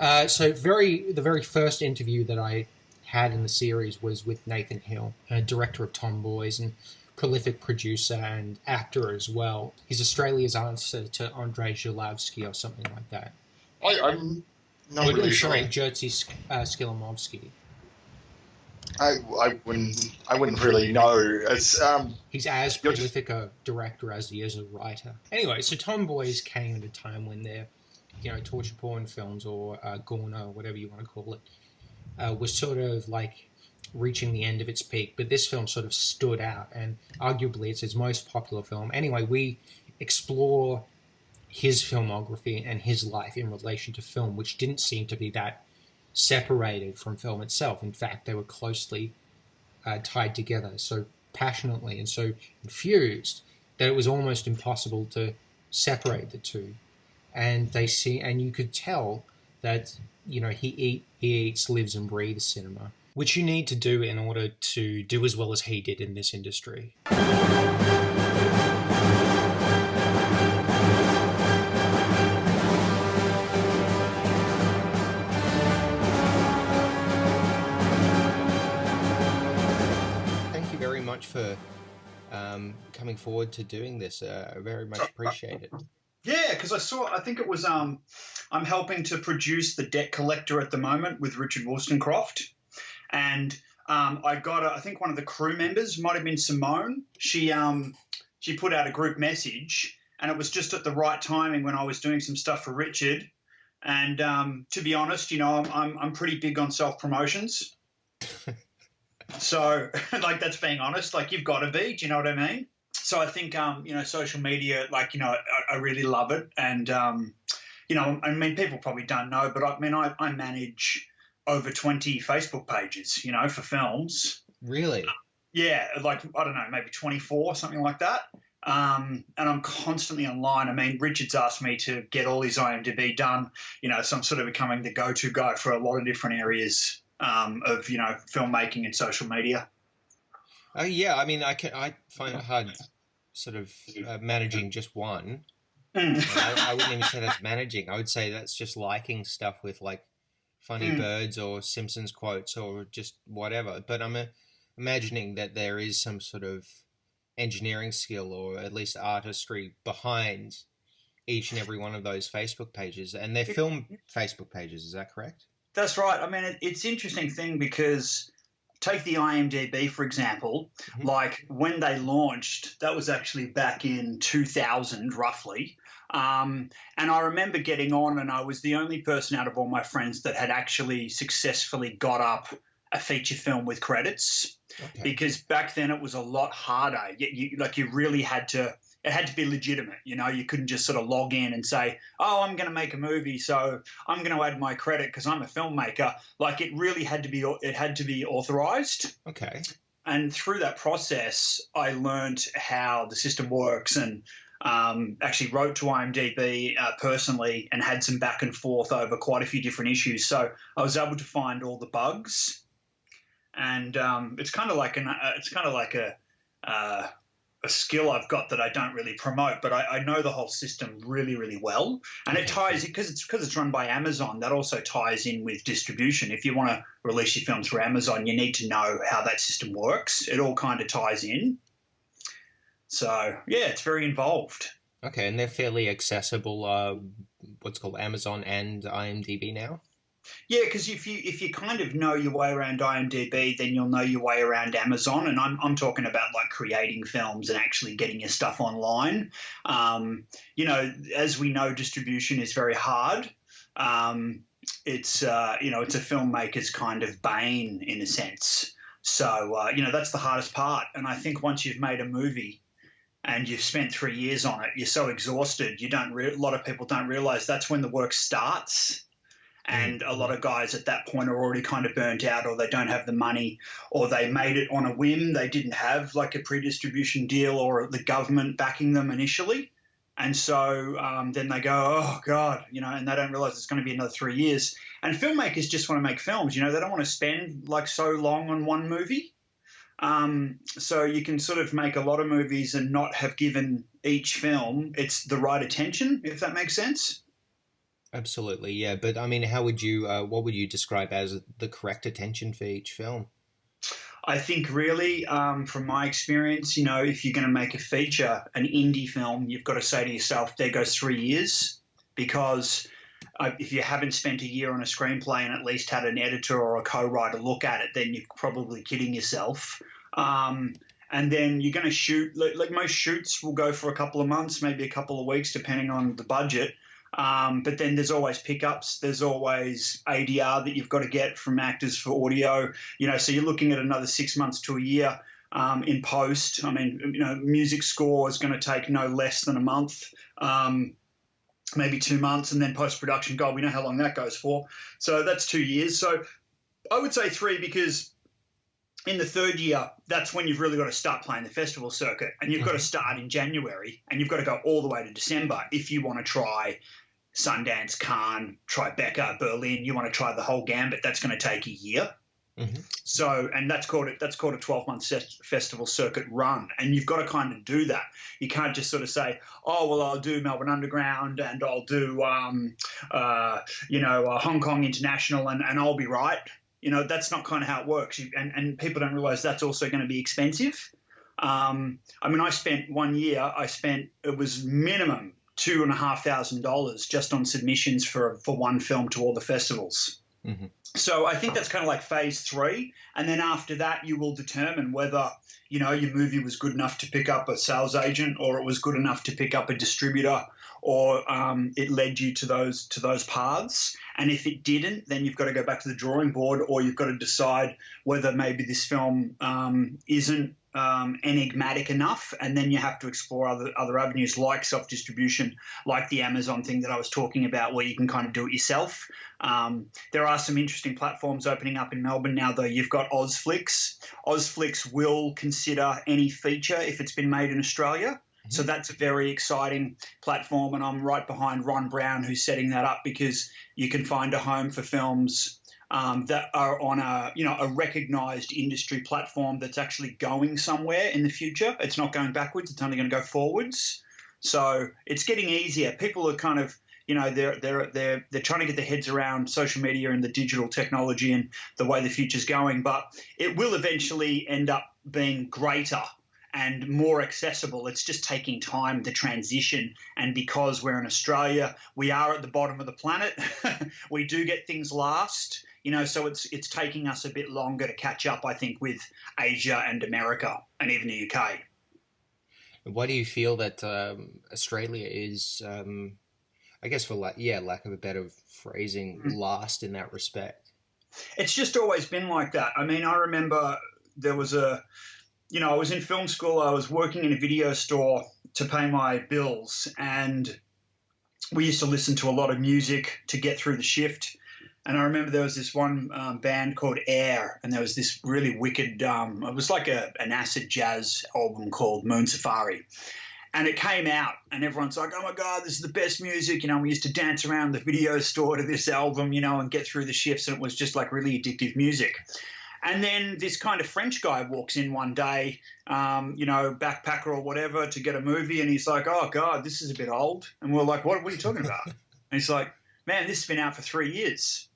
The very first interview that I had in the series was with Nathan Hill, director of Tomboys and prolific producer and actor as well. He's Australia's answer to Andrei Zhilavsky or something like that. I'm not really sure. Sorry, Jerzy Skilimovsky. I wouldn't really know. It's He's as prolific a director as he is a writer. Anyway, so Tomboys came at a time when they're, torture porn films or Gorno, whatever you want to call it, was sort of like reaching the end of its peak. But this film sort of stood out, and arguably it's his most popular film. Anyway, we explore his filmography and his life in relation to film, which didn't seem to be that separated from film itself. In fact, they were closely tied together so passionately and so infused that it was almost impossible to separate the two. And you could tell that he eats, lives, and breathes cinema, which you need to do in order to do as well as he did in this industry. For coming forward to doing this. I very much appreciate it. Yeah, because I think it was, I'm helping to produce The Debt Collector at the moment with Richard Wollstonecroft. And I got, I think one of the crew members, might have been Simone, she put out a group message, and it was just at the right timing when I was doing some stuff for Richard. And to be honest, I'm pretty big on self-promotions. So, that's being honest. You've got to be. Do you know what I mean? So I think, social media, I really love it. And, people probably don't know, but I manage over 20 Facebook pages, for films. Really? Yeah, I don't know, maybe 24, something like that. And I'm constantly online. Richard's asked me to get all his IMDb done, so I'm sort of becoming the go-to guy for a lot of different areas of filmmaking and social media. Oh yeah, I find it hard, sort of managing just one. I wouldn't even say that's managing. I would say that's just liking stuff with funny birds or Simpsons quotes or just whatever. But I'm imagining that there is some sort of engineering skill or at least artistry behind each and every one of those Facebook pages, and they're film Facebook pages. Is that correct? That's right. It's an interesting thing because take the IMDB, for example. Mm-hmm. When they launched, that was actually back in 2000, roughly. And I remember getting on, and I was the only person out of all my friends that had actually successfully got up a feature film with credits. Okay. Because back then it was a lot harder. You really had to. It had to be legitimate, You couldn't just sort of log in and say, "Oh, I'm going to make a movie, so I'm going to add my credit because I'm a filmmaker." It really had to be. It had to be authorized. Okay. And through that process, I learned how the system works, and actually wrote to IMDb personally and had some back and forth over quite a few different issues. So I was able to find all the bugs, and it's kind of like a skill I've got that I don't really promote, but I know the whole system really, really well. And it ties, because it's run by Amazon, that also ties in with distribution. If you want to release your film through Amazon, you need to know how that system works. It all kind of ties in. So, yeah, it's very involved. Okay, and they're fairly accessible, what's called Amazon and IMDb now? Yeah, because if you kind of know your way around IMDb, then you'll know your way around Amazon. And I'm talking about creating films and actually getting your stuff online. As we know, distribution is very hard. It's a filmmaker's kind of bane in a sense. So that's the hardest part. And I think once you've made a movie and you've spent 3 years on it, you're so exhausted. A lot of people don't realize that's when the work starts. And a lot of guys at that point are already kind of burnt out, or they don't have the money, or they made it on a whim. They didn't have a pre-distribution deal or the government backing them initially. And so then they go, oh, God, and they don't realize it's going to be another 3 years. And filmmakers just want to make films. They don't want to spend so long on one movie. So you can sort of make a lot of movies and not have given each film the right attention, if that makes sense. Absolutely, yeah. But I mean, how would you, what would you describe as the correct attention for each film? I think really, from my experience, if you're going to make a feature, an indie film, you've got to say to yourself, there goes 3 years, because if you haven't spent a year on a screenplay and at least had an editor or a co-writer look at it, then you're probably kidding yourself. And then you're going to shoot, like most shoots will go for a couple of months, maybe a couple of weeks, depending on the budget. But then there's always pickups. There's always ADR that you've got to get from actors for audio. So you're looking at another 6 months to a year in post. I mean, music score is going to take no less than a month, maybe 2 months, and then post production. God, we know how long that goes for. So that's 2 years. So I would say 3, because in the third year, that's when you've really got to start playing the festival circuit, and you've got to start in January, and you've got to go all the way to December if you want to try Sundance, Cannes, Tribeca, Berlin. You want to try the whole gambit. That's going to take a year. Mm-hmm. So, and that's called a 12-month festival circuit run, and you've got to kind of do that. You can't just sort of say, oh well, I'll do Melbourne Underground and I'll do Hong Kong International, and I'll be right. That's not kind of how it works. And people don't realize that's also going to be expensive. I mean, I spent 1 year. It was minimum $2,500 just on submissions for one film to all the festivals. Mm-hmm. So I think that's kind of like phase 3. And then after that, you will determine whether, your movie was good enough to pick up a sales agent, or it was good enough to pick up a distributor, or it led you to those paths. And if it didn't, then you've got to go back to the drawing board, or you've got to decide whether maybe this film isn't enigmatic enough, and then you have to explore other avenues like self-distribution, like the Amazon thing that I was talking about, where you can kind of do it yourself. There are some interesting platforms opening up in Melbourne now, though. You've got Ozflix. Ozflix will consider any feature if it's been made in Australia. So that's a very exciting platform, and I'm right behind Ron Brown, who's setting that up, because you can find a home for films that are on a recognised industry platform that's actually going somewhere in the future. It's not going backwards; it's only going to go forwards. So it's getting easier. People are kind of they're trying to get their heads around social media and the digital technology and the way the future's going, but it will eventually end up being greater and more accessible. It's just taking time to transition. And because we're in Australia, we are at the bottom of the planet. We do get things last, so it's taking us a bit longer to catch up, I think, with Asia and America and even the UK. Why do you feel that Australia is, I guess for lack of a better phrasing, last in that respect? It's just always been like that. I mean, I remember there was I was in film school. I was working in a video store to pay my bills, and we used to listen to a lot of music to get through the shift. And I remember there was this one band called Air, and there was this really wicked, it was like an acid jazz album called Moon Safari. And it came out, and everyone's like, oh, my God, this is the best music. We used to dance around the video store to this album, and get through the shifts, and it was just like really addictive music. And then this kind of French guy walks in one day, backpacker or whatever, to get a movie, and he's like, oh, God, this is a bit old. And we're like, what are you talking about? And he's like, man, this has been out for 3 years.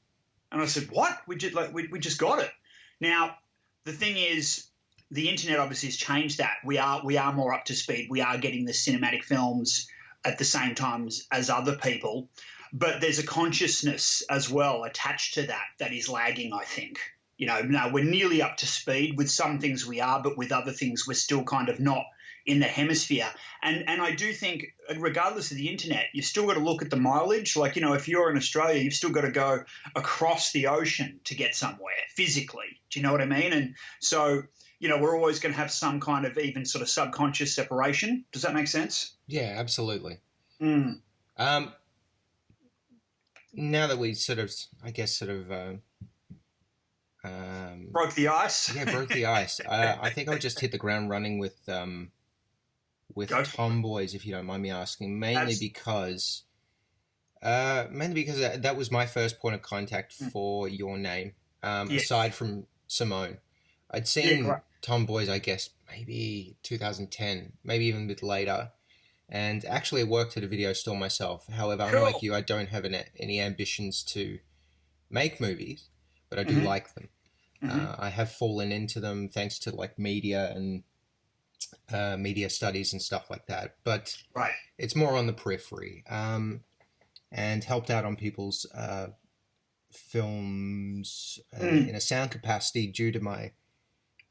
And I said, what? We just got it. Now, the thing is, the internet obviously has changed that. We are more up to speed. We are getting the cinematic films at the same time as other people. But there's a consciousness as well attached to that is lagging, I think. No, we're nearly up to speed. With some things we are, but with other things we're still kind of not in the hemisphere. And I do think, regardless of the internet, you've still got to look at the mileage. Like, if you're in Australia, you've still got to go across the ocean to get somewhere physically. Do you know what I mean? And so, we're always going to have some kind of even sort of subconscious separation. Does that make sense? Yeah, absolutely. Now that we broke the ice. Yeah, broke the ice. I think I'll just hit the ground running with Tomboys, if you don't mind me asking, mainly because that was my first point of contact for your name, aside from Simone. I'd seen Tomboys, I guess, maybe 2010, maybe even a bit later. And actually, I worked at a video store myself. However, unlike you, I don't have any ambitions to make movies, but I do like them. I have fallen into them thanks to like media and media studies and stuff like that. But it's more on the periphery, and helped out on people's films in a sound capacity due to my,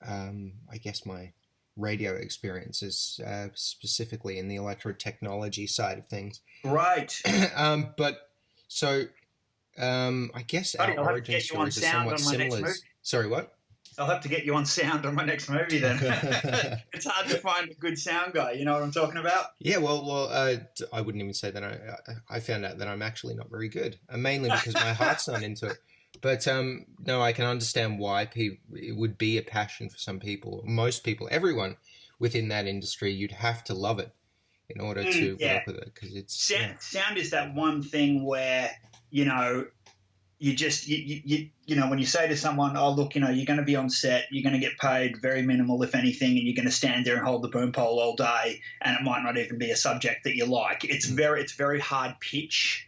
I guess, my radio experiences, specifically in the electrotechnology side of things. Right. But so I guess our origin stories are somewhat similar. Sorry, what? I'll have to get you on sound on my next movie then. It's hard to find a good sound guy. You know what I'm talking about? Yeah, well, I wouldn't even say that. I found out that I'm actually not very good, mainly because my heart's not into it. But no, I can understand why it would be a passion for some people, most people, everyone within that industry. You'd have to love it in order to work with it, because it's sound is that one thing where you know when you say to someone, oh look, you're going to be on set, you're going to get paid very minimal if anything, and you're going to stand there and hold the boom pole all day, and it might not even be a subject that you like. It's very hard pitch.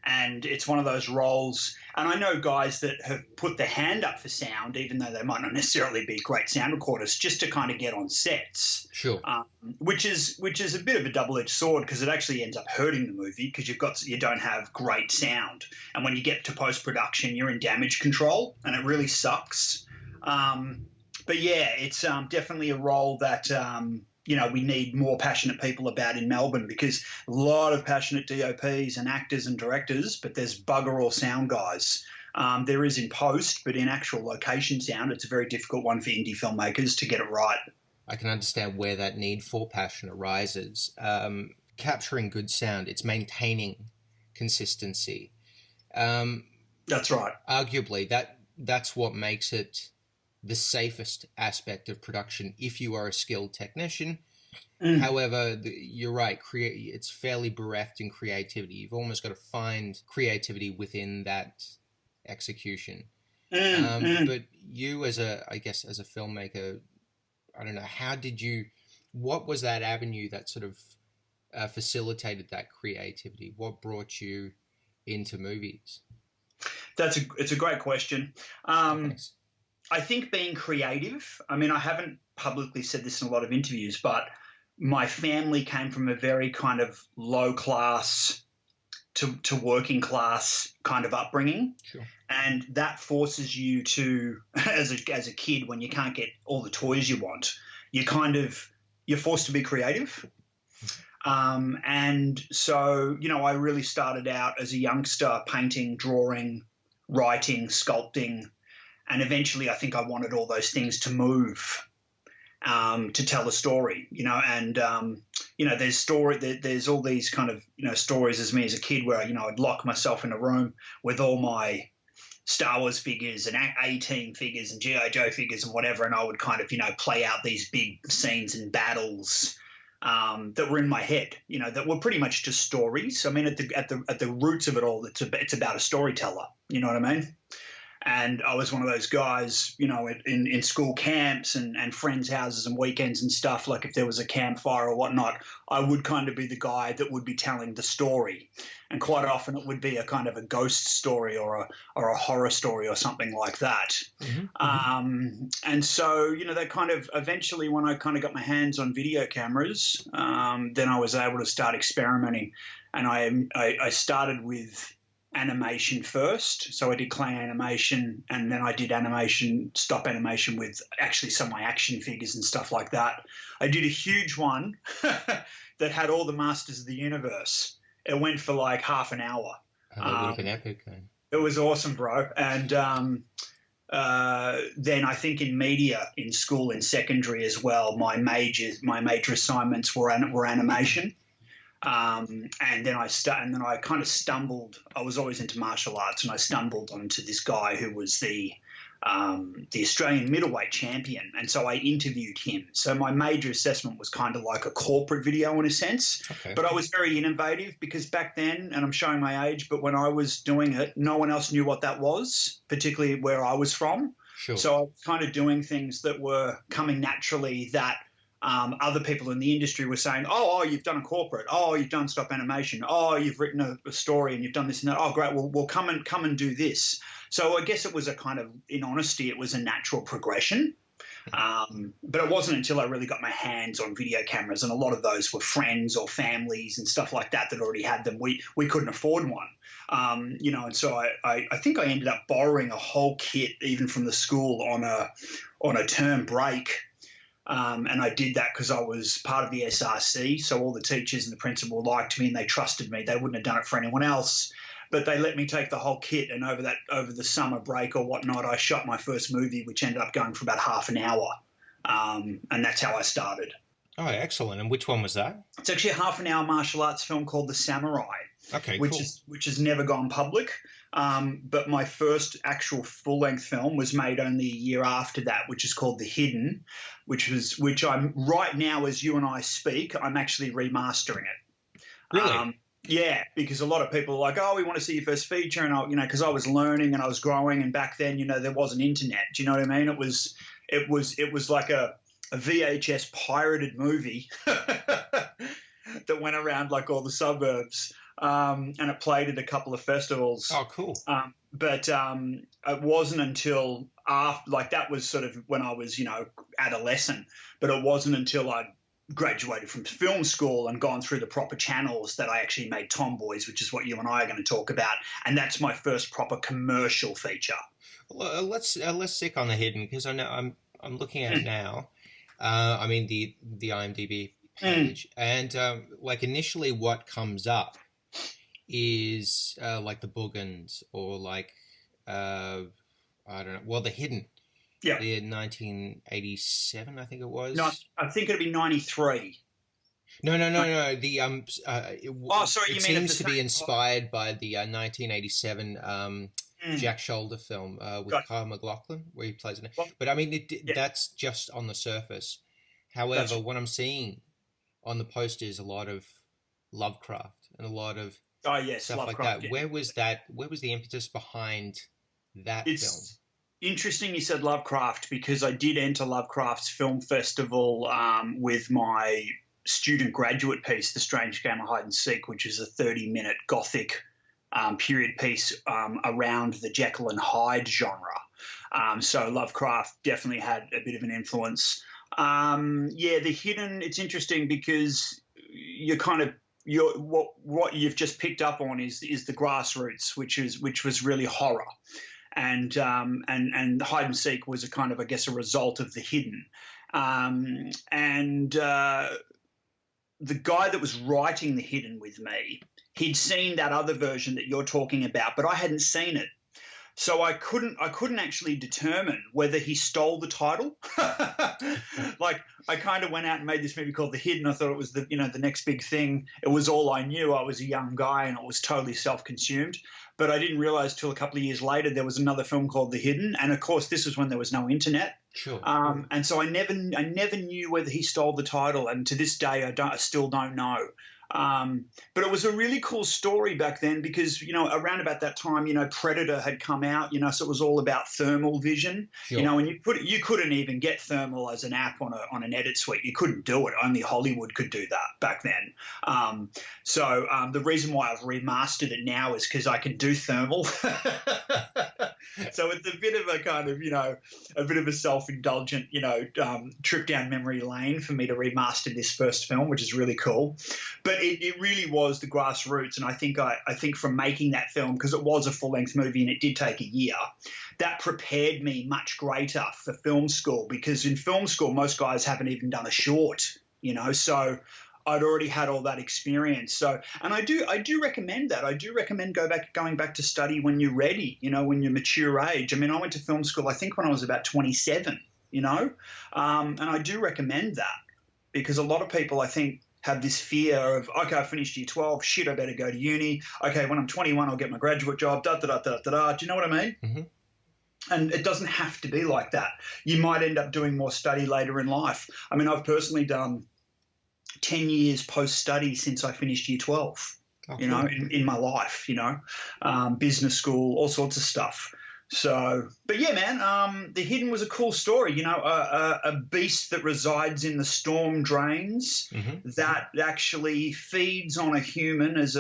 And it's one of those roles, and I know guys that have put their hand up for sound, even though they might not necessarily be great sound recorders, just to kind of get on sets. Sure. Which is a bit of a double-edged sword, because it actually ends up hurting the movie because you don't have great sound, and when you get to post-production, you're in damage control, and it really sucks. But yeah, it's definitely a role that we need more passionate people about in Melbourne, because a lot of passionate DOPs and actors and directors, but there's bugger all sound guys. There is in post, but in actual location sound, it's a very difficult one for indie filmmakers to get it right. I can understand where that need for passion arises. Capturing good sound, it's maintaining consistency. That's right. Arguably, that's what makes it the safest aspect of production if you are a skilled technician. However, you're right, it's fairly bereft in creativity. You've almost got to find creativity within that execution. But you as a filmmaker, I don't know, what was that avenue that sort of facilitated that creativity? What brought you into movies? It's a great question. Thanks. I think being creative, I mean, I haven't publicly said this in a lot of interviews, but my family came from a very kind of low class to working class kind of upbringing. Sure. And that forces you to, as a kid, when you can't get all the toys you want, you're forced to be creative. And so, I really started out as a youngster painting, drawing, writing, sculpting. And eventually I think I wanted all those things to move, to tell a story, and, there's all these kind of, stories as me as a kid where, I'd lock myself in a room with all my Star Wars figures and A-Team figures and G.I. Joe figures and whatever. And I would kind of, play out these big scenes and battles, that were in my head, that were pretty much just stories. I mean, at the roots of it all, it's about a storyteller, you know what I mean? And I was one of those guys, in school camps and friends' houses and weekends and stuff, like if there was a campfire or whatnot, I would kind of be the guy that would be telling the story. And quite often it would be a kind of a ghost story or a horror story or something like that. And so, that kind of eventually when I kind of got my hands on video cameras, then I was able to start experimenting. And I started with animation first. So I did clay animation, and then I did stop animation with actually some of my action figures and stuff like that. I did a huge one that had all the Masters of the Universe. It went for like half an hour. That would have been epic. It was awesome, bro. And then I think in media in school, in secondary as well, my major assignments were animation. And then I kind of stumbled. I was always into martial arts, and I stumbled onto this guy who was the Australian middleweight champion, and so I interviewed him. So my major assessment was kind of like a corporate video in a sense, but I was very innovative because back then, and I'm showing my age, but when I was doing it, no one else knew what that was, particularly where I was from. Sure. So I was kind of doing things that were coming naturally that other people in the industry were saying, oh, you've done a corporate. Oh, you've done stop animation. Oh, you've written a story and you've done this and that. Oh, great. Well, we'll come and do this. So I guess it was a kind of, in honesty, it was a natural progression. But it wasn't until I really got my hands on video cameras, and a lot of those were friends or families and stuff like that already had them. We couldn't afford one, and so I think I ended up borrowing a whole kit even from the school on a term break. And I did that because I was part of the SRC, so all the teachers and the principal liked me and they trusted me. They wouldn't have done it for anyone else. But they let me take the whole kit, and over the summer break or whatnot, I shot my first movie, which ended up going for about half an hour, and that's how I started. Oh, excellent! And which one was that? It's actually a half an hour martial arts film called The Samurai. Okay, which cool. which has never gone public. But my first actual full length film was made only a year after that, which is called The Hidden, which I'm right now as you and I speak, I'm actually remastering it. Really? Yeah, because a lot of people are like, oh, we want to see your first feature, and because I was learning and I was growing, and back then, there wasn't internet. Do you know what I mean? It was like a VHS pirated movie that went around like all the suburbs, and it played at a couple of festivals. Oh, cool. But it wasn't until after, like that was sort of when I was, adolescent, but it wasn't until I graduated from film school and gone through the proper channels that I actually made Tomboys, which is what you and I are going to talk about, and that's my first proper commercial feature. Well, let's stick on The Hidden, because I know I'm looking at it now. I mean the IMDb page, and like initially what comes up is like the Boogans or like I don't know. Well, The Hidden. Yeah. The 1987, I think it was. No, I think it'd be 93. No. The sorry, it you mean seems to be inspired by the 1987 Jack Shoulder film with Kyle MacLachlan, where he plays in it. Well, but I mean, that's just on the surface. However, what I'm seeing on the poster is a lot of Lovecraft and a lot of stuff Lovecraft, like that. yeah. Where was that? Where was the impetus behind that film? Interesting you said Lovecraft, because I did enter Lovecraft's film festival with my student graduate piece, The Strange Game of Hyde and Seek, which is a 30-minute gothic period piece around the Jekyll and Hyde genre. So Lovecraft definitely had a bit of an influence. The Hidden, it's interesting because what you've just picked up on is the grassroots, which was really horror. And Hide and Seek was a kind of, I guess, a result of The Hidden. The guy that was writing The Hidden with me, he'd seen that other version that you're talking about, but I hadn't seen it. So I couldn't actually determine whether he stole the title. Like, I kind of went out and made this movie called The Hidden. I thought it was the next big thing. It was all I knew. I was a young guy and it was totally self-consumed. But I didn't realize till a couple of years later there was another film called The Hidden, and of course this was when there was no internet. Sure. And so I never knew whether he stole the title, and to this day I still don't know. But it was a really cool story back then because, around about that time, Predator had come out, so it was all about thermal vision, Sure. And you couldn't even get thermal as an app on an edit suite. You couldn't do it. Only Hollywood could do that back then. So the reason why I've remastered it now is because I can do thermal. So it's a bit of a kind of, a bit of a self-indulgent, trip down memory lane for me to remaster this first film, which is really cool. But it really was the grassroots, and I think from making that film, because it was a full-length movie and it did take a year, that prepared me much greater for film school, because in film school most guys haven't even done a short, so I'd already had all that experience. So, and I do recommend that. I do recommend going back to study when you're ready, when you're mature age. I mean, I went to film school, I think when I was about 27, and I do recommend that, because a lot of people, I think, have this fear of, okay, I finished year 12, shit, I better go to uni. Okay, when I'm 21, I'll get my graduate job, da-da-da-da-da-da. Do you know what I mean? Mm-hmm. And it doesn't have to be like that. You might end up doing more study later in life. I mean, I've personally done 10 years post-study since I finished year 12, in my life, business school, all sorts of stuff. So, but yeah, man, The Hidden was a cool story. A beast that resides in the storm drains that actually feeds on a human as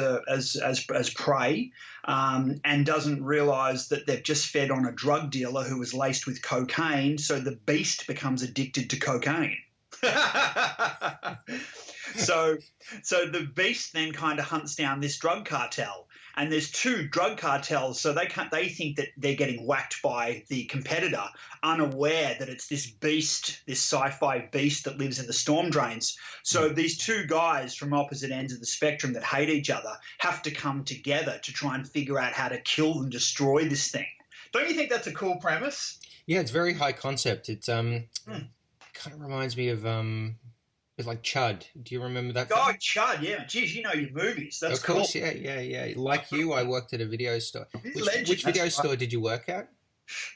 prey, and doesn't realize that they've just fed on a drug dealer who was laced with cocaine. So the beast becomes addicted to cocaine. So the beast then kind of hunts down this drug cartel. And there's two drug cartels, so they think that they're getting whacked by the competitor, unaware that it's this beast, this sci-fi beast that lives in the storm drains. So these two guys from opposite ends of the spectrum that hate each other have to come together to try and figure out how to kill and destroy this thing. Don't you think that's a cool premise? Yeah, it's very high concept. It's kind of reminds me of it's like Chud. Do you remember that film? Oh, Chud, yeah. Geez, you know your movies. That's cool. Of course, yeah. Like you, I worked at a video store. Which video store did you work at?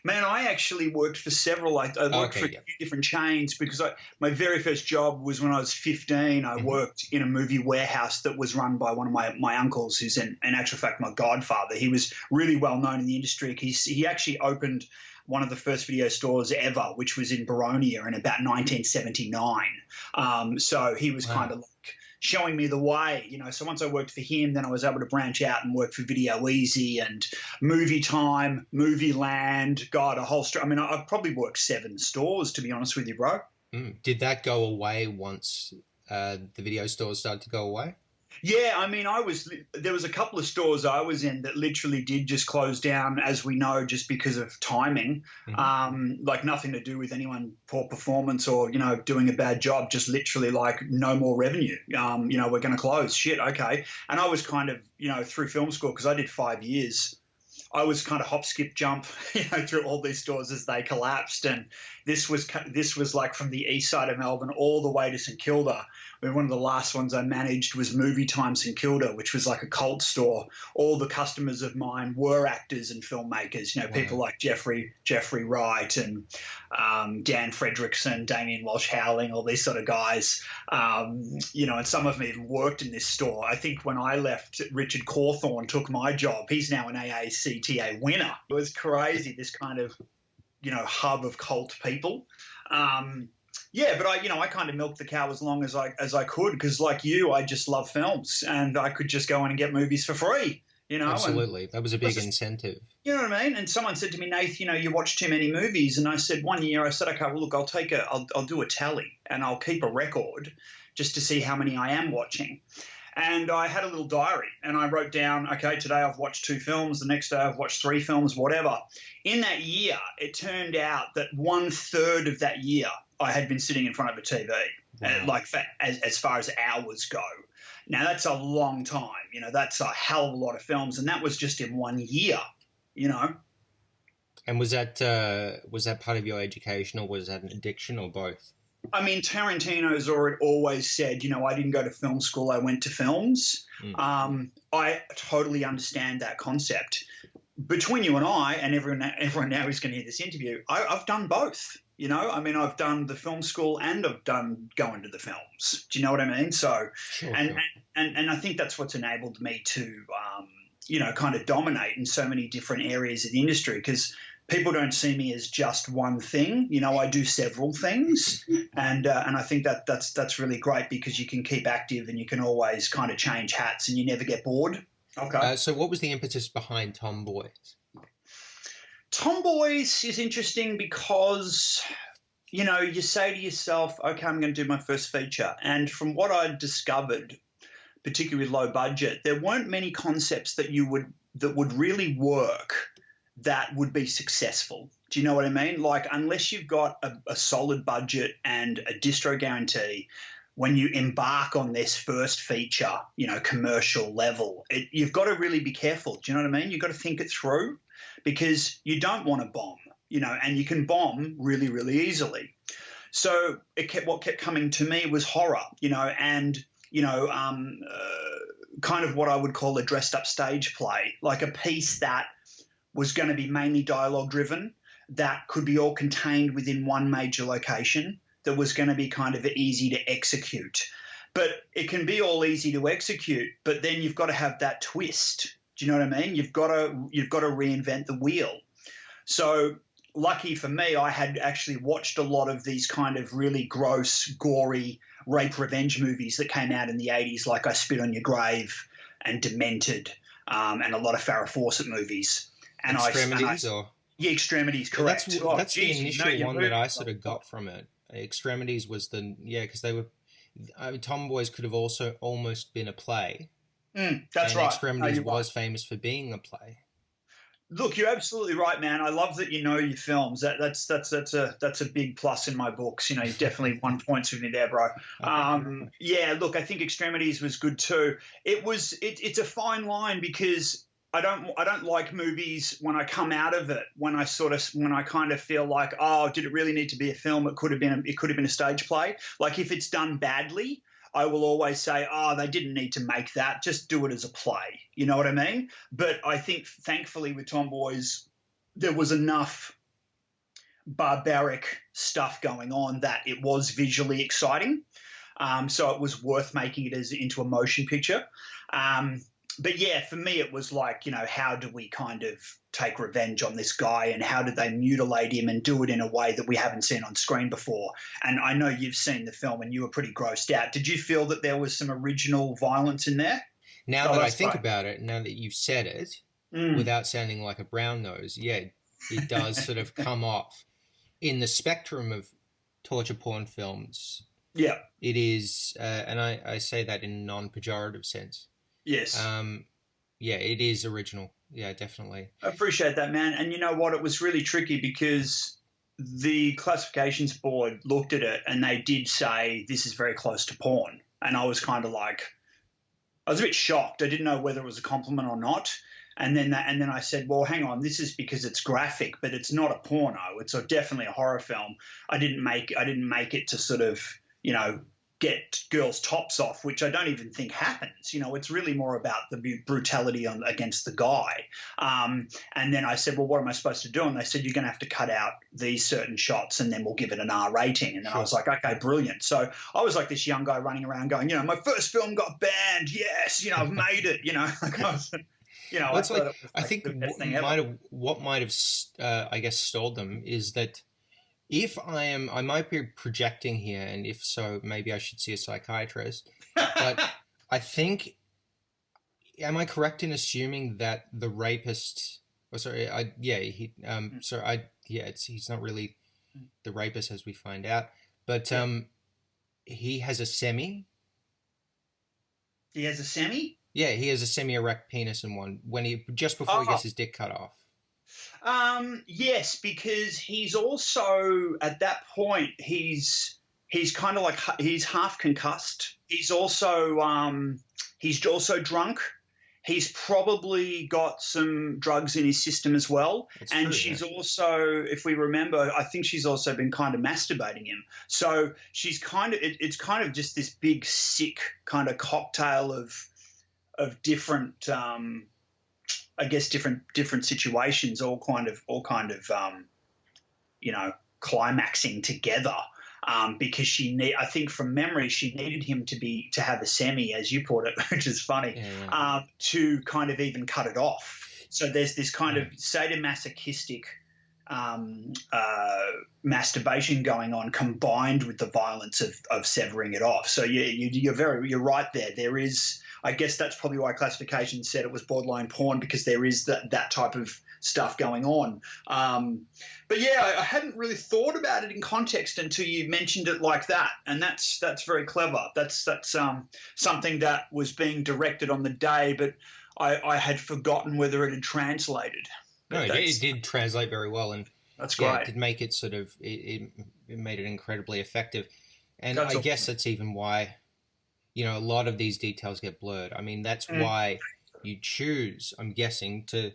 Man, I actually worked for several. I worked for a few different chains because my very first job was when I was 15. I worked in a movie warehouse that was run by one of my uncles, who's in actual fact my godfather. He was really well known in the industry. He actually opened one of the first video stores ever, which was in Baronia in about 1979. So he was kind of like showing me the way, So once I worked for him, then I was able to branch out and work for Video Easy and Movie Time, Movie Land, a whole I mean, I've probably worked 7 stores, to be honest with you, bro. Did that go away once the video stores started to go away? Yeah, I mean, there was a couple of stores I was in that literally did just close down, as we know, just because of timing, like nothing to do with anyone poor performance or, doing a bad job, just literally like no more revenue. We're going to close. Shit, okay. And I was kind of, through film school, because I did 5 years, I was kind of hop, skip, jump, through all these stores as they collapsed. And this was like from the east side of Melbourne all the way to St Kilda. I mean, one of the last ones I managed was Movie Time St Kilda, which was like a cult store. All the customers of mine were actors and filmmakers, people like Jeffrey Wright and Dan Fredrickson, Damien Walsh-Howling, all these sort of guys. And some of them even worked in this store. I think when I left, Richard Cawthorne took my job. He's now an AACTA winner. It was crazy, this kind of, hub of cult people. Yeah, but I kind of milked the cow as long as I could because, like you, I just love films and I could just go in and get movies for free. Absolutely, that was a big incentive. You know what I mean? And someone said to me, Nath, you watch too many movies, and I said one year, I said, okay, well look, I'll do a tally and I'll keep a record just to see how many I am watching. And I had a little diary and I wrote down, okay, today I've watched 2 films, the next day I've watched 3 films, whatever. In that year, it turned out that 1/3 of that year I had been sitting in front of a TV, as far as hours go. Now, that's a long time. That's a hell of a lot of films, and that was just in 1 year, And was that part of your education, or was that an addiction, or both? I mean, Tarantino's always said, I didn't go to film school, I went to films. I totally understand that concept. Between you and I and everyone now who's going to hear this interview, I've done both. I mean, I've done the film school and I've done going to the films. Do you know what I mean? So, sure. And I think that's what's enabled me to, kind of dominate in so many different areas of the industry because people don't see me as just one thing. I do several things, and I think that's really great because you can keep active and you can always kind of change hats and you never get bored. Okay. So what was the impetus behind Tomboys? Tomboys is interesting because, you say to yourself, okay, I'm going to do my first feature. And from what I discovered, particularly low budget, there weren't many concepts that would really work that would be successful. Do you know what I mean? Like, unless you've got a solid budget and a distro guarantee, when you embark on this first feature, commercial level, you've got to really be careful. Do you know what I mean? You've got to think it through because you don't want to bomb, and you can bomb really, really easily. So what kept coming to me was horror, and, kind of what I would call a dressed up stage play, like a piece that was going to be mainly dialogue driven, that could be all contained within one major location, that was going to be kind of easy to execute. But it can be all easy to execute, but then you've got to have that twist. Do you know what I mean? You've got to reinvent the wheel. So lucky for me, I had actually watched a lot of these kind of really gross, gory rape revenge movies that came out in the 80s, like I Spit on Your Grave and Demented, and a lot of Farrah Fawcett movies. And Extremities, yeah, Extremities, correct. That's the initial one that I sort of got from it. Extremities was because they were. Tomboys could have also almost been a play. That's right. Extremities was famous for being a play. Look, you're absolutely right, man. I love that you know your films. That's a big plus in my books. You know, you've definitely won points with me there, bro. Yeah, look, I think Extremities was good too. It's a fine line because I don't like movies when I come out of it when I kind of feel like, oh, did it really need to be a film? It could have been a stage play. Like if it's done badly, I will always say, oh, they didn't need to make that. Just do it as a play. You know what I mean? But I think, thankfully, with Tomboys, there was enough barbaric stuff going on that it was visually exciting. So it was worth making it into a motion picture. But yeah, for me, it was like, you know, how do we kind of take revenge on this guy and how did they mutilate him and do it in a way that we haven't seen on screen before? And I know you've seen the film and you were pretty grossed out. Did you feel that there was some original violence in there? Now that I think about it, now that you've said it, without sounding like a brown nose, yeah, it does sort of come off. In the spectrum of torture porn films, yeah, it is, and I say that in a non-pejorative sense. Yes. Yeah, it is original. Yeah, definitely. I appreciate that, man. And you know what? It was really tricky because the classifications board looked at it and they did say this is very close to porn. And I was kind of like, I was a bit shocked. I didn't know whether it was a compliment or not. And then I said, well, hang on, this is because it's graphic, but it's not a porno. It's definitely a horror film. I didn't make it to sort of, you know, get girls' tops off, which I don't even think happens. You know, it's really more about the brutality against the guy. And then I said, well, what am I supposed to do? And they said, you're going to have to cut out these certain shots and then we'll give it an R rating. And then I was like, okay, brilliant. So I was like this young guy running around going, you know, my first film got banned. Yes, you know, I've made it. You know, like I was, you know, I think what might have, I guess, stalled them is that I might be projecting here, and if so, maybe I should see a psychiatrist. But I think, am I correct in assuming that the rapist? Oh, sorry, he's not really the rapist as we find out, but he has a semi. He has a semi? Yeah, he has a semi-erect penis in one just before he gets his dick cut off. Yes, because he's also at that point he's kind of like he's half concussed. He's also drunk. He's probably got some drugs in his system as well. That's and true, she's also, if we remember, I think she's also been kind of masturbating him. So she's kind of it's kind of just this big sick kind of cocktail of different I guess different situations, all kind of you know, climaxing together, because I think from memory she needed him to have a semi, as you put it, which is funny, to kind of even cut it off. So there's this kind of sadomasochistic masturbation going on, combined with the violence of severing it off. So you're right there. There is. I guess that's probably why classification said it was borderline porn, because there is that type of stuff going on. But yeah, I hadn't really thought about it in context until you mentioned it like that, and that's very clever. That's something that was being directed on the day, but I had forgotten whether it had translated. No, it did translate very well, and that's great. Yeah, it did make it sort of it made it incredibly effective, and I guess that's even why, you know, a lot of these details get blurred. I mean, that's why you choose, I'm guessing, to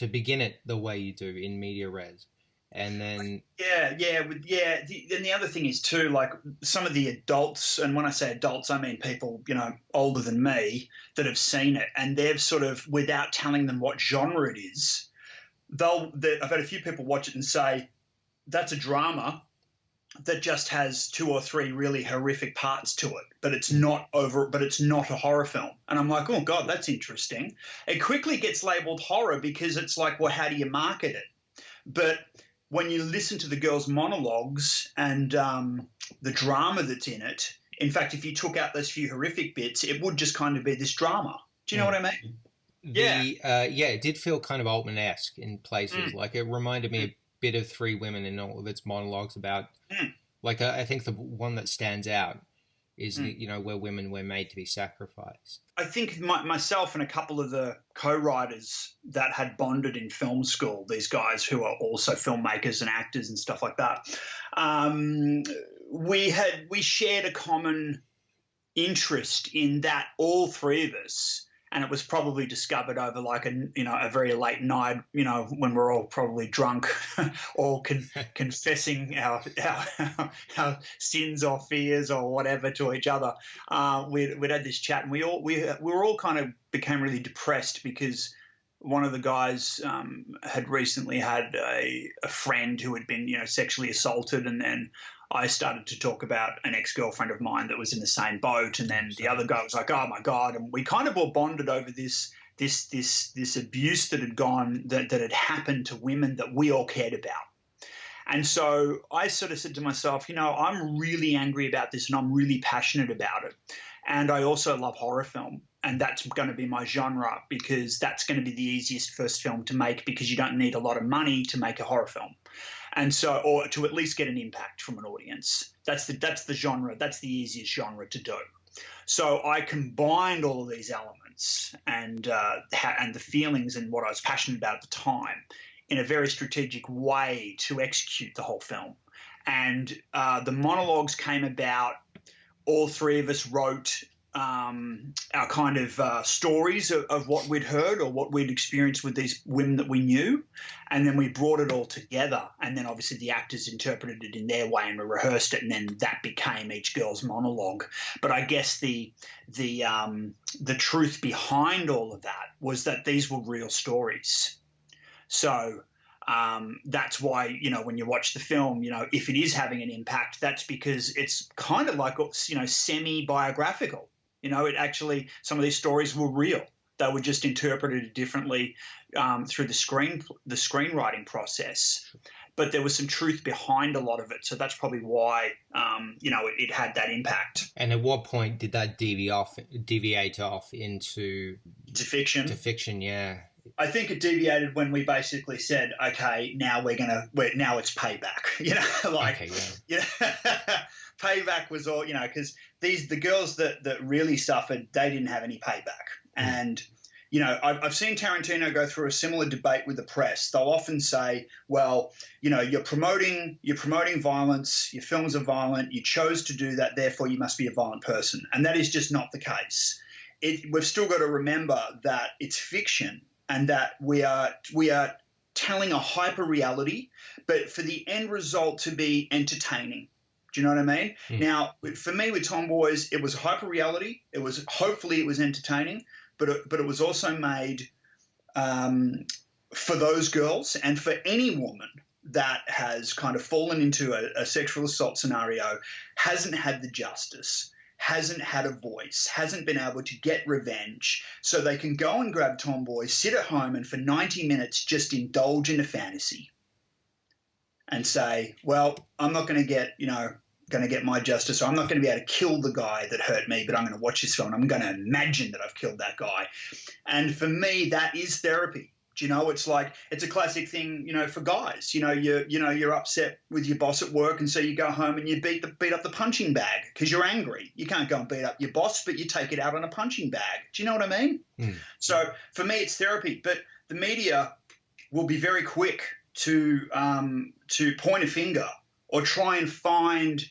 begin it the way you do in media res. And then... Then the other thing is too, like some of the adults, and when I say adults, I mean people, you know, older than me that have seen it, and they've sort of, without telling them what genre it is, I've had a few people watch it and say, that's a drama that just has 2 or 3 really horrific parts to it, but it's not a horror film. And I'm like, oh God, that's interesting. It quickly gets labeled horror because it's like, well, how do you market it? But when you listen to the girls' monologues and the drama that's in it, in fact, if you took out those few horrific bits, it would just kind of be this drama. Do you know what I mean? It did feel kind of Altman-esque in places. Like it reminded me a bit of Three Women in all of its monologues about, like I think the one that stands out is where women were made to be sacrificed. I think myself and a couple of the co-writers that had bonded in film school, these guys who are also filmmakers and actors and stuff like that, we shared a common interest in that, all three of us. And it was probably discovered over like a very late night, when we're all probably drunk, all confessing our sins or fears or whatever to each other. We'd had this chat, and we were all kind of became really depressed because one of the guys had recently had a friend who had been sexually assaulted, and then I started to talk about an ex-girlfriend of mine that was in the same boat, and then the other guy was like, "Oh my God!" And we kind of all bonded over this abuse that had happened to women that we all cared about. And so I sort of said to myself, I'm really angry about this, and I'm really passionate about it, and I also love horror film, and that's going to be my genre because that's going to be the easiest first film to make because you don't need a lot of money to make a horror film. And so, or to at least get an impact from an audience. That's the genre. That's the easiest genre to do. So I combined all of these elements and the feelings and what I was passionate about at the time in a very strategic way to execute the whole film. And the monologues came about. All three of us wrote our kind of stories of what we'd heard or what we'd experienced with these women that we knew, and then we brought it all together, and then obviously the actors interpreted it in their way and we rehearsed it, and then that became each girl's monologue. But I guess the truth behind all of that was that these were real stories. So that's why, when you watch the film, if it is having an impact, that's because it's kind of like, semi-biographical. It actually, some of these stories were real. They were just interpreted differently through the screenwriting process. But there was some truth behind a lot of it. So that's probably why, it had that impact. And at what point did that deviate off into fiction? To fiction, yeah. I think it deviated when we basically said, okay, now now it's payback. Payback was all, because the girls that really suffered, they didn't have any payback. And, I've seen Tarantino go through a similar debate with the press. They'll often say, well, you're promoting violence, your films are violent, you chose to do that, therefore you must be a violent person. And that is just not the case. We've still got to remember that it's fiction, and that we are telling a hyper reality, but for the end result to be entertaining. Do you know what I mean? Now, for me with Tomboys, it was hyper reality. Hopefully it was entertaining, but it was also made for those girls and for any woman that has kind of fallen into a sexual assault scenario, hasn't had the justice, hasn't had a voice, hasn't been able to get revenge, so they can go and grab Tomboy, sit at home, and for 90 minutes just indulge in a fantasy and say, well, I'm not going to get my justice, or I'm not going to be able to kill the guy that hurt me, but I'm going to watch this film. I'm going to imagine that I've killed that guy. And for me, that is therapy. It's like, it's a classic thing, for guys. You're upset with your boss at work, and so you go home and you beat up the punching bag because you're angry. You can't go and beat up your boss, but you take it out on a punching bag. Do you know what I mean? So for me, it's therapy. But the media will be very quick to point a finger or try and find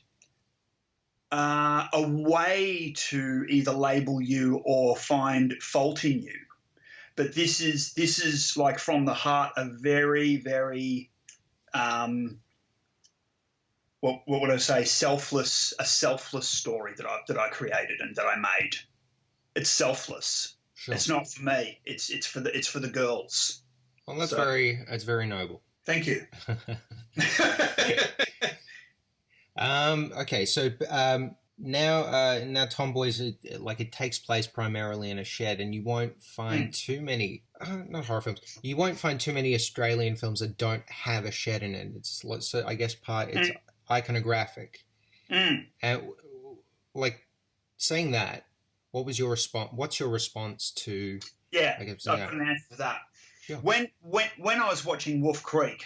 a way to either label you or find fault in you. But this is like from the heart a very, very what would I say, selfless story that I created and that I made. It's selfless. Sure. It's not for me. It's for the girls. Well, that's very noble. Thank you. Okay, so now Tomboys, like, it takes place primarily in a shed, and you won't find too many, not horror films, you won't find too many Australian films that don't have a shed in it. It's, so I guess it's iconographic. And, like, saying that, what's your response to... Yeah, I've got an answer for that. Sure. When I was watching Wolf Creek,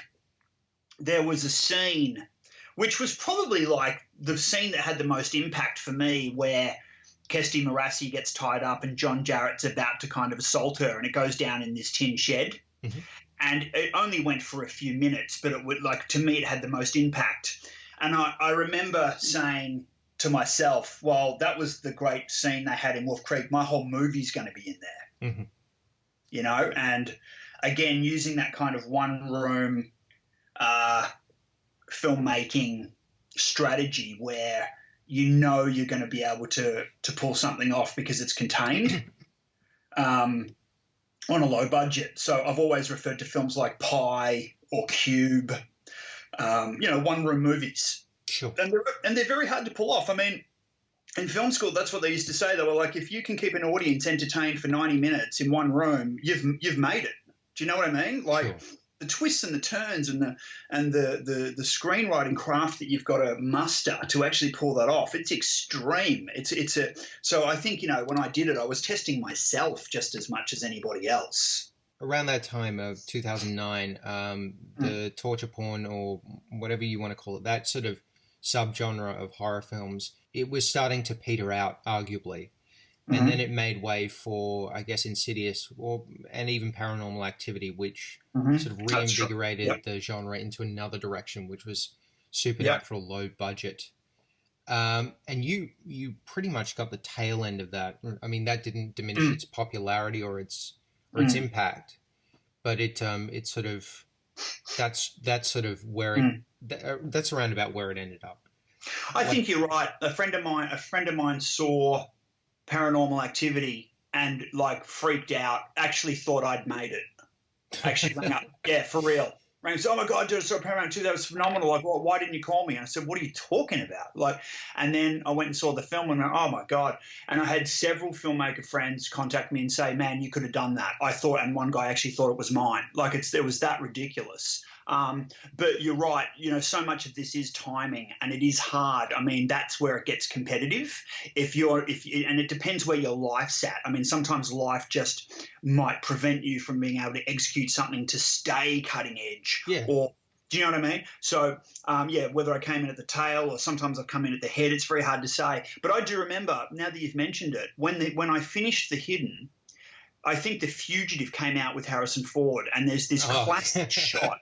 there was a scene which was probably like the scene that had the most impact for me, where Kirsty Morassi gets tied up and John Jarrett's about to kind of assault her, and it goes down in this tin shed. Mm-hmm. And it only went for a few minutes, but it would, like, to me, it had the most impact. And I remember saying to myself, well, that was the great scene they had in Wolf Creek. My whole movie's going to be in there. Mm-hmm. You know, and again, using that kind of one room filmmaking strategy where you know you're going to be able to pull something off because it's contained on a low budget. So I've always referred to films like Pi or Cube, one room movies. Sure. And they're very hard to pull off. I mean, in film school, that's what they used to say. They were like, if you can keep an audience entertained for 90 minutes in one room, you've made it. Do you know what I mean? Like, sure. The twists and the turns and the screenwriting craft that you've got to muster to actually pull that off, it's extreme. So I think, when I did it, I was testing myself just as much as anybody else. Around that time of 2009, the torture porn, or whatever you want to call it, that sort of subgenre of horror films, it was starting to peter out, arguably. And then it made way for, I guess, Insidious and even Paranormal Activity, which sort of reinvigorated the genre into another direction, which was supernatural, low budget. And you pretty much got the tail end of that. I mean, that didn't diminish its popularity or its impact, but it sort of that's sort of where that's around about where it ended up. I think you're right. A friend of mine saw Paranormal Activity and, like, freaked out, actually thought I'd made it. Actually rang up. Yeah, for real. Rang and said, oh my God, dude, I saw Paranormal Activity. That was phenomenal. Like, well, why didn't you call me? And I said, what are you talking about? Like, and then I went and saw the film and went, oh my God. And I had several filmmaker friends contact me and say, man, you could have done that. I thought, and one guy actually thought it was mine. Like, it was that ridiculous. But you're right, so much of this is timing, and it is hard. I mean, that's where it gets competitive. And it depends where your life's at. I mean, sometimes life just might prevent you from being able to execute something to stay cutting edge. Yeah. Or, do you know what I mean? So, whether I came in at the tail or sometimes I've come in at the head, it's very hard to say. But I do remember, now that you've mentioned it, when I finished The Hidden, I think The Fugitive came out with Harrison Ford, and there's this classic shot.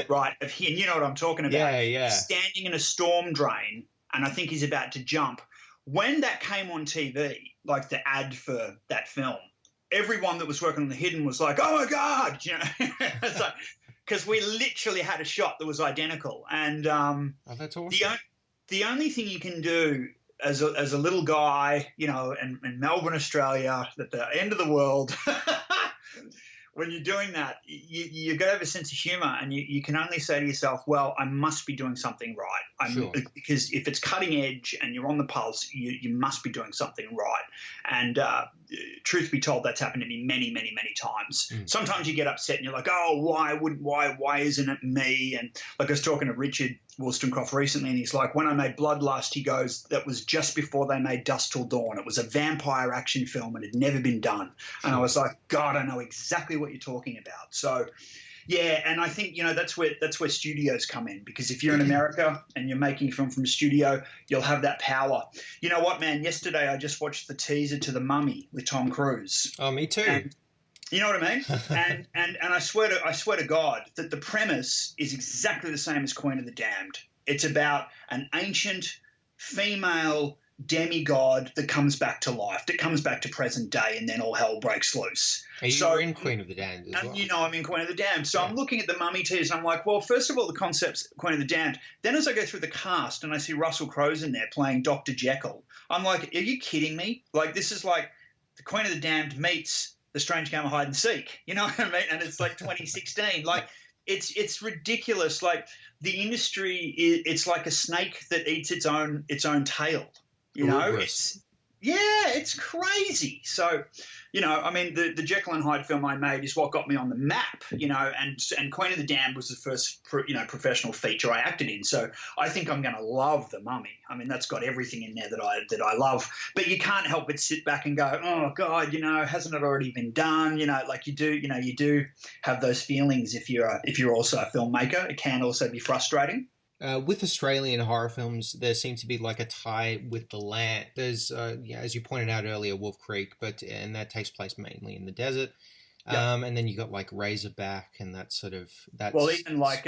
Right, of him, you know what I'm talking about. Yeah. Standing in a storm drain, and I think he's about to jump. When that came on TV, like the ad for that film, everyone that was working on The Hidden was like, "Oh my God!" It's like, because we literally had a shot that was identical. And that's awesome. The only thing you can do as a little guy, in Melbourne, Australia, at the end of the world. When you're doing that, you've got to have a sense of humor, and you can only say to yourself, well, I must be doing something right. Sure. Because if it's cutting edge and you're on the pulse, you must be doing something right. And truth be told, that's happened to me many, many, many times. Sometimes you get upset and you're like, oh, why isn't it me? And like I was talking to Richard Wollstonecroft recently, and he's like, when I made Bloodlust, he goes, that was just before they made Dusk Till Dawn. It was a vampire action film and it had never been done. And I was like, God, I know exactly what you're talking about. So, yeah, and I think, that's where studios come in, because if you're in America and you're making a film from a studio, you'll have that power. You know what, man? Yesterday I just watched the teaser to The Mummy with Tom Cruise. Oh, me too. And, you know what I mean? and I swear to God that the premise is exactly the same as Queen of the Damned. It's about an ancient female demigod that comes back to life, that comes back to present day, and then all hell breaks loose. You're in Queen of the Damned as well. I'm in Queen of the Damned. So I'm looking at the Mummy teaser and I'm like, well, first of all, the concept's Queen of the Damned. Then as I go through the cast and I see Russell Crowe's in there playing Dr. Jekyll, I'm like, are you kidding me? Like, this is like the Queen of the Damned meets The Strange Game of Hide and Seek. You know what I mean? And it's like 2016. Like, it's ridiculous. Like, the industry, it's like a snake that eats its own tail. You know, Rugrous. it's crazy. So, you know, I mean, the Jekyll and Hyde film I made is what got me on the map, you know, and Queen of the Damned was the first, professional feature I acted in. So I think I'm going to love The Mummy. I mean, that's got everything in there that I love. But you can't help but sit back and go, oh God, you know, hasn't it already been done? You know, like you do have those feelings if you're also a filmmaker. It can also be frustrating. With Australian horror films, there seems to be like a tie with the land. There's, as you pointed out earlier, Wolf Creek, and that takes place mainly in the desert. Yep. And then you got like Razorback and that's well, even like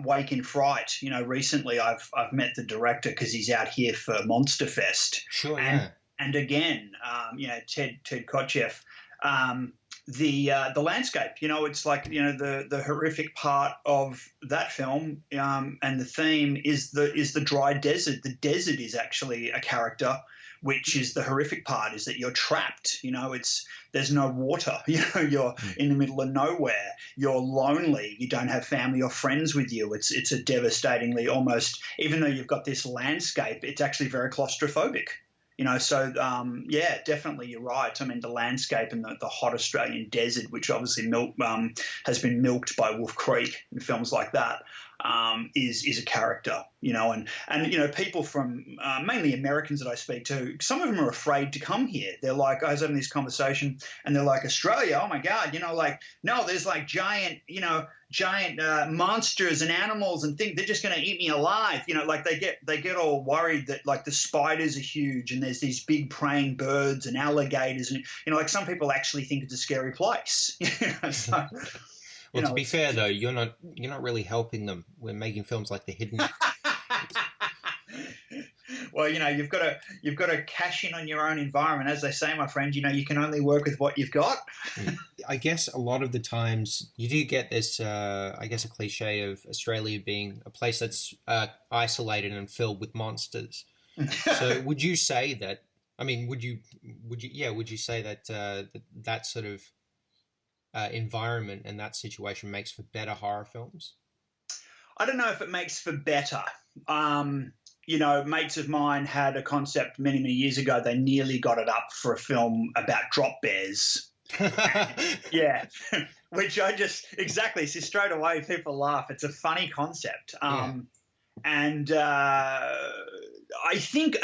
Wake in Fright. You know, recently I've met the director because he's out here for Monster Fest. Sure, and again, Ted Kotcheff. The landscape, you know, it's like, you know, the horrific part of that film, and the theme is the dry desert. The desert is actually a character, which is the horrific part, is that you're trapped. You know, there's no water. You know, you're in the middle of nowhere. You're lonely. You don't have family or friends with you. It's a devastatingly, almost, even though you've got this landscape, it's actually very claustrophobic. You know, so, definitely you're right. I mean, the landscape and the hot Australian desert, which obviously has been milked by Wolf Creek and films like that, is a character, you know, and you know, people from mainly Americans that I speak to, some of them are afraid to come here. They're like, I was having this conversation and they're like, Australia, oh my God, you know, like, no, there's like giant monsters and animals and things. They're just going to eat me alive. You know, like they get all worried that like the spiders are huge and there's these big praying birds and alligators. And, you know, like some people actually think it's a scary place. So, well, to be fair though, you're not really helping them. We're making films like The Hidden. Well, you know, you've got to cash in on your own environment. As they say, my friend, you know, you can only work with what you've got. I guess a lot of the times you do get this, a cliche of Australia being a place that's isolated and filled with monsters. So would you say that, I mean, would you say that that sort of environment and that situation makes for better horror films? I don't know if it makes for better. You know, mates of mine had a concept many, many years ago. They nearly got it up for a film about drop bears. Yeah, which I just exactly. So straight away, people laugh. It's a funny concept, and I think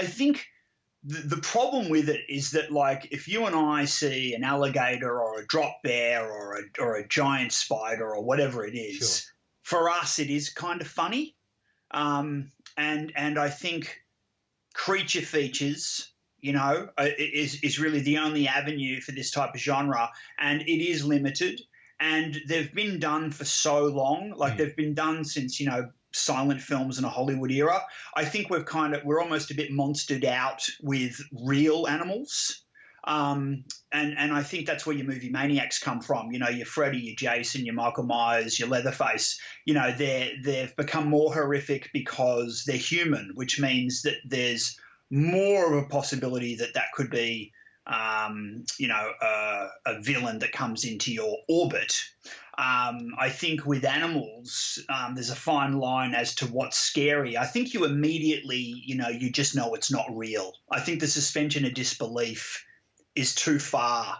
the problem with it is that, like, if you and I see an alligator or a drop bear or a giant spider or whatever it is, sure, for us it is kind of funny. And I think creature features, you know, is really the only avenue for this type of genre, and it is limited. And they've been done for so long, like they've been done since, you know, silent films in a Hollywood era. I think we're almost a bit monstered out with real animals. And I think that's where your movie maniacs come from. You know, your Freddy, your Jason, your Michael Myers, your Leatherface. You know, they've become more horrific because they're human, which means that there's more of a possibility that could be, a villain that comes into your orbit. I think with animals, there's a fine line as to what's scary. I think you immediately, you know, you just know it's not real. I think the suspension of disbelief is too far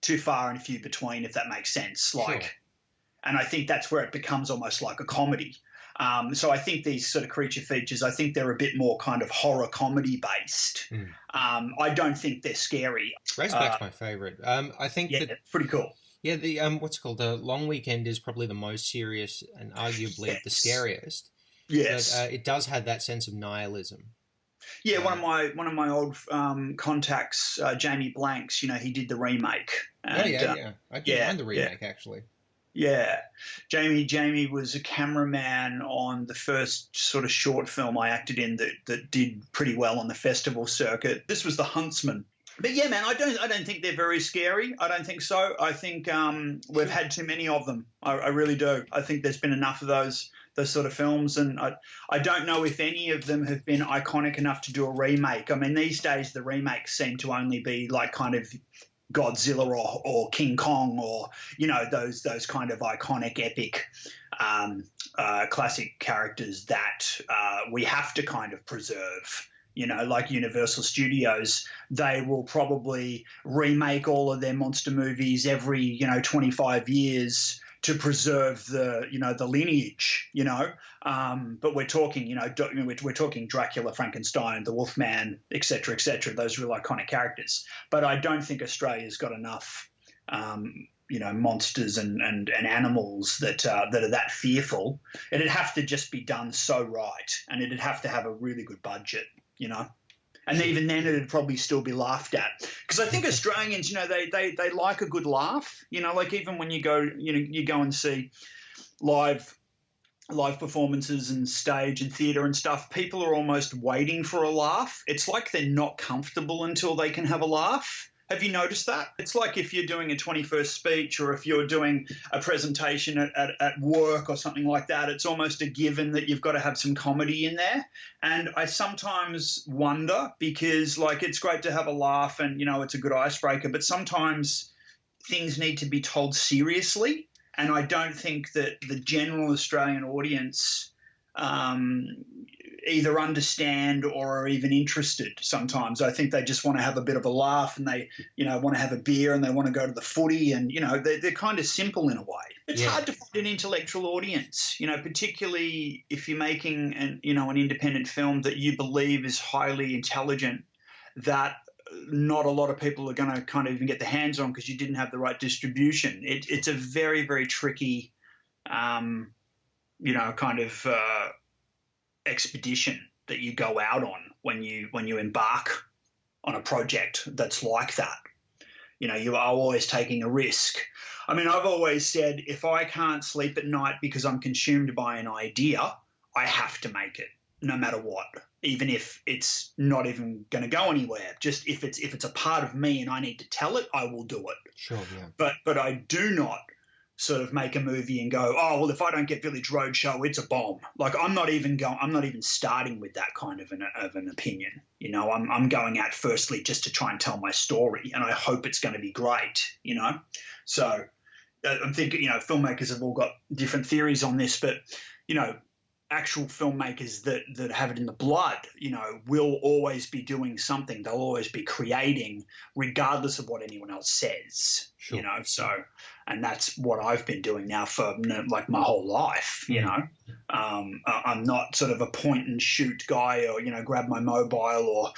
and few between, if that makes sense. Like, sure. And I think that's where it becomes almost like a comedy. So I think these sort of creature features, I think they're a bit more kind of horror comedy based. I don't think they're scary. Razorback's my favorite. I think that it's pretty cool. Yeah, the what's it called? The Long Weekend is probably the most serious and arguably the scariest. Yes, but it does have that sense of nihilism. Yeah, one of my old contacts, Jamie Blanks. You know, he did the remake. And, I did mind the remake actually. Yeah, Jamie was a cameraman on the first sort of short film I acted in that did pretty well on the festival circuit. This was The Huntsman. But yeah, man, I don't think they're very scary. I don't think so. I think we've had too many of them. I really do. I think there's been enough of those sort of films, and I don't know if any of them have been iconic enough to do a remake. I mean, these days the remakes seem to only be like kind of Godzilla or King Kong, or, you know, those kind of iconic epic classic characters that we have to kind of preserve. like Universal Studios, they will probably remake all of their monster movies every 25 years to preserve the lineage, but we're talking, we're talking Dracula, Frankenstein, the Wolfman, et cetera, those real iconic characters. But I don't think Australia's got enough, monsters and animals that are that fearful. It'd have to just be done so right, and it'd have to have a really good budget, And even then, it'd probably still be laughed at, because I think Australians, they like a good laugh. Like even when you go and see live performances and stage and theatre and stuff, people are almost waiting for a laugh. It's like they're not comfortable until they can have a laugh. Have you noticed that? It's like if you're doing a 21st speech, or if you're doing a presentation at work or something like that, it's almost a given that you've got to have some comedy in there. And I sometimes wonder, because it's great to have a laugh and, it's a good icebreaker, but sometimes things need to be told seriously. And I don't think that the general Australian audience either understand or are even interested sometimes. I think they just want to have a bit of a laugh, and they, want to have a beer, and they want to go to the footy, and, they're kind of simple in a way. It's hard to find an intellectual audience, particularly if you're making an independent film that you believe is highly intelligent, that not a lot of people are going to kind of even get their hands on because you didn't have the right distribution. It's a very, very tricky, expedition that you go out on when you embark on a project that's like that. You are always taking a risk. I mean, I've always said, if I can't sleep at night because I'm consumed by an idea, I have to make it, no matter what, even if it's not even going to go anywhere. Just if it's a part of me and I need to tell it, I will do it. Sure, yeah. But I do not sort of make a movie and go, oh, well, if I don't get Village Roadshow, it's a bomb. I'm not even starting with that kind of an opinion. I'm going out firstly just to try and tell my story, and I hope it's going to be great, So I'm thinking, filmmakers have all got different theories on this, but, actual filmmakers that have it in the blood, will always be doing something. They'll always be creating, regardless of what anyone else says. Sure. So, and that's what I've been doing now for my whole life. I'm not sort of a point and shoot guy, or grab my mobile, or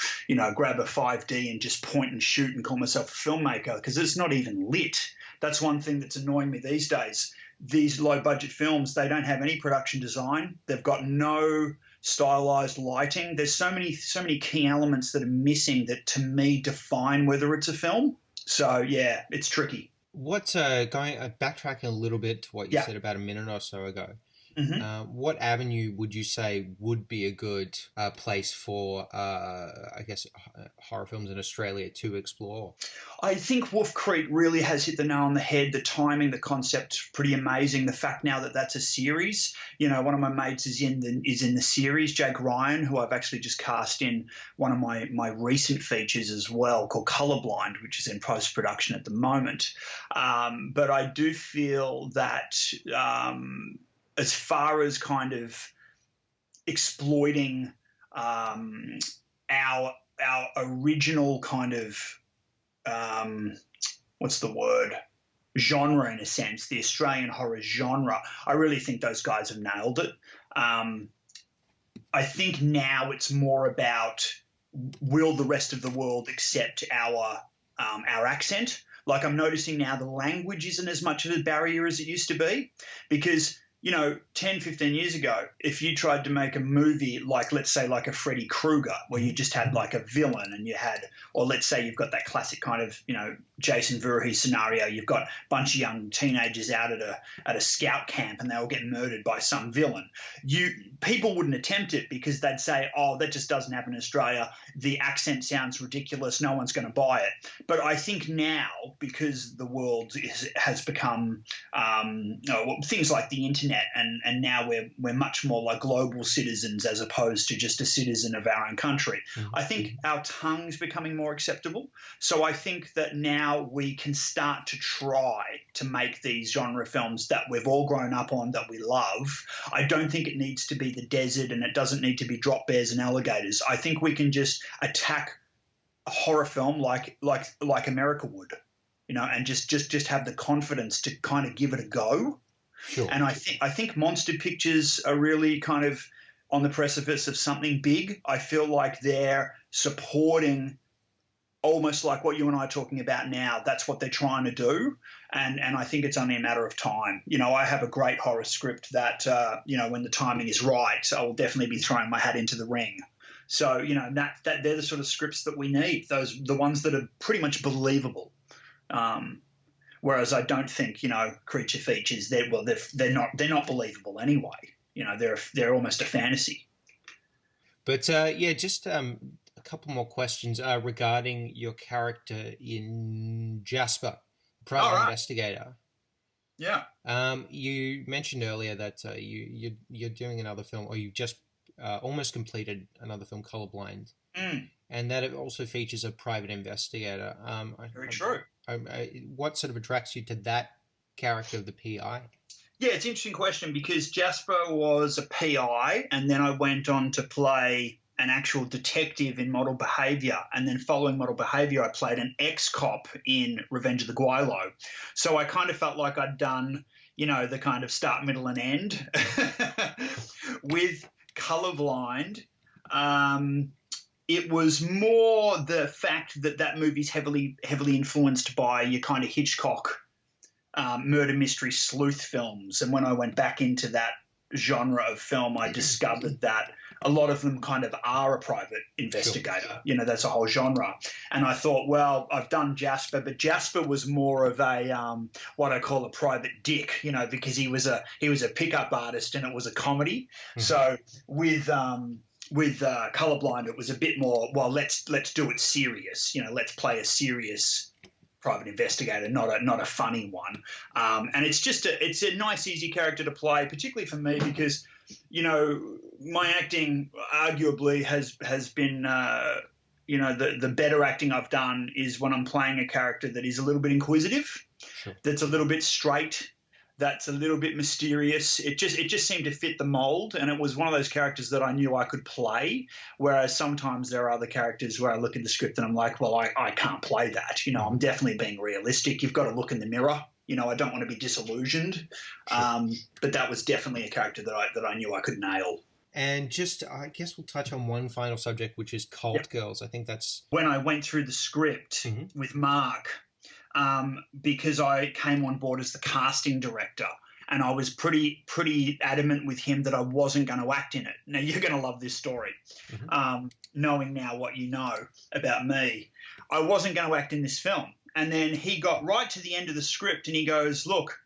grab a 5D and just point and shoot and call myself a filmmaker, because it's not even lit. That's one thing that's annoying me these days. These low-budget films, they don't have any production design. They've got no stylized lighting. There's so many key elements that are missing that, to me, define whether it's a film. So, yeah, it's tricky. What's backtracking a little bit to what you said about a minute or so ago. Mm-hmm. What avenue would you say would be a good place for, horror films in Australia to explore? I think Wolf Creek really has hit the nail on the head. The timing, the concept, pretty amazing. The fact now that that's a series. One of my mates is in the series, Jake Ryan, who I've actually just cast in one of my recent features as well, called Colorblind, which is in post-production at the moment. But I do feel that as far as kind of exploiting our original kind of genre, in a sense, the Australian horror genre, I really think those guys have nailed it. I think now it's more about, will the rest of the world accept our accent? I'm noticing now the language isn't as much of a barrier as it used to be, because 10, 15 years ago, if you tried to make a movie let's say a Freddy Krueger, where you just had a villain, and you had, or let's say you've got that classic kind of, Jason Voorhees scenario, you've got a bunch of young teenagers out at a scout camp, and they all get murdered by some villain. People wouldn't attempt it, because they'd say, oh, that just doesn't happen in Australia. The accent sounds ridiculous. No one's going to buy it. But I think now, because the world has become, things like the internet internet, and now we're much more like global citizens as opposed to just a citizen of our own country. I think our tongue's becoming more acceptable. So I think that now we can start to try to make these genre films that we've all grown up on, that we love. I don't think it needs to be the desert, and it doesn't need to be drop bears and alligators. I think we can just attack a horror film like America would, and just have the confidence to kind of give it a go. Sure. And I think monster pictures are really kind of on the precipice of something big. I feel like they're supporting almost like what you and I are talking about now. That's what they're trying to do. And I think it's only a matter of time. I have a great horror script that, when the timing is right, I will definitely be throwing my hat into the ring. So, that they're the sort of scripts that we need, the ones that are pretty much believable. Whereas I don't think, creature features, they're not believable anyway. They're almost a fantasy. But just a couple more questions regarding your character in Jasper, private investigator. Yeah. You mentioned earlier that you're doing another film, or you've just almost completed another film, Colorblind, and that it also features a private investigator. Very true. What sort of attracts you to that character of the PI? Yeah, it's an interesting question, because Jasper was a PI, and then I went on to play an actual detective in Model Behaviour, and then following Model Behaviour, I played an ex-cop in Revenge of the Guilo. So I kind of felt like I'd done, the kind of start, middle, and end. With Colorblind, it was more the fact that movie's heavily influenced by your kind of Hitchcock murder mystery sleuth films. And when I went back into that genre of film, I discovered that a lot of them kind of are a private investigator. Sure. That's a whole genre. And I thought, well, I've done Jasper, but Jasper was more of a what I call a private dick, because he was a pickup artist, and it was a comedy. Mm-hmm. So with Colorblind, it was a bit more, well, let's do it serious. Let's play a serious private investigator, not a funny one. And it's a nice, easy character to play, particularly for me, because my acting arguably has been the better acting I've done is when I'm playing a character that is a little bit inquisitive, sure, that's a little bit straight, that's a little bit mysterious. It just seemed to fit the mold, and it was one of those characters that I knew I could play, whereas sometimes there are other characters where I look at the script and I'm like, well, I can't play that. I'm definitely being realistic. You've got to look in the mirror. I don't want to be disillusioned. Sure. But that was definitely a character that I knew I could nail. And just, I guess we'll touch on one final subject, which is Cult Girls. I think that's... When I went through the script with Mark, because I came on board as the casting director, and I was pretty adamant with him that I wasn't going to act in it. Now, you're going to love this story, knowing now what you know about me. I wasn't going to act in this film. And then he got right to the end of the script and he goes, look,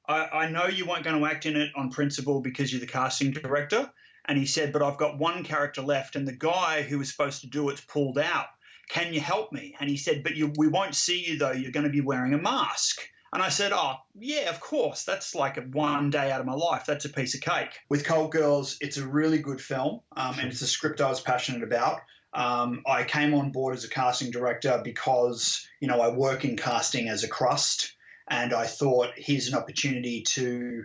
I know you weren't going to act in it on principle because you're the casting director. And he said, but I've got one character left, and the guy who was supposed to do it's pulled out. Can you help me? And he said, but we won't see you, though. You're going to be wearing a mask. And I said, oh, yeah, of course. That's like one day out of my life. That's a piece of cake. With Cold Girls, it's a really good film, and it's a script I was passionate about. I came on board as a casting director because, I work in casting as a crust, and I thought here's an opportunity to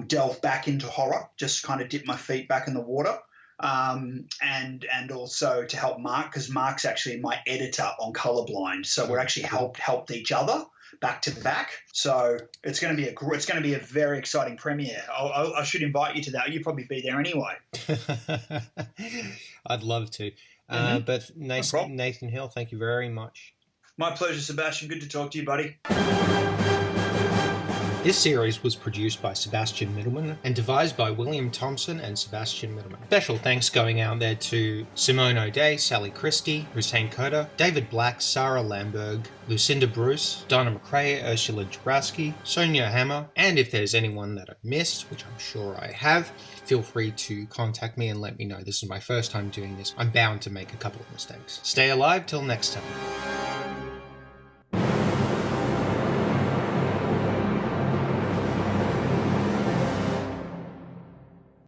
delve back into horror, just kind of dip my feet back in the water. And also to help Mark, because Mark's actually my editor on Colorblind, so we're actually helped each other back to back. So it's going to be a very exciting premiere. I should invite you to that. You'll probably be there anyway. I'd love to. But Nathan Hill, thank you very much. My pleasure, Sebastian. Good to talk to you, buddy. This series was produced by Sebastian Mittelman and devised by William Thompson and Sebastian Mittelman. Special thanks going out there to Simone O'Day, Sally Christie, Hussein Koda, David Black, Sarah Lamberg, Lucinda Bruce, Donna McRae, Ursula Jabrowski, Sonia Hammer, and if there's anyone that I've missed, which I'm sure I have, feel free to contact me and let me know. This is my first time doing this. I'm bound to make a couple of mistakes. Stay alive till next time.